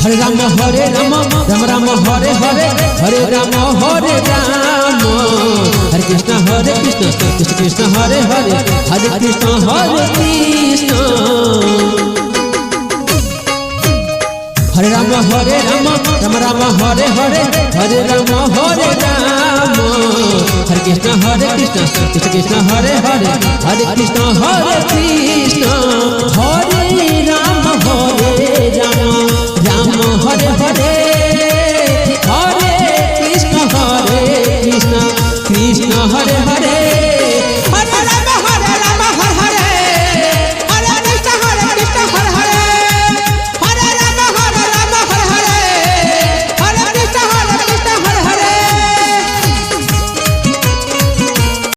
Hare Ram Ram Ram Hare Hare Hare Ram Hare Ram Hare Krishna Krishna Krishna Hare Hare Hare Krishna Hare Ram Ram Ram Hare Hare Hare Ram Hare Ram Hare Krishna Krishna Krishna Hare Hare Hare Krishna Hare Ram Ram Hare Hare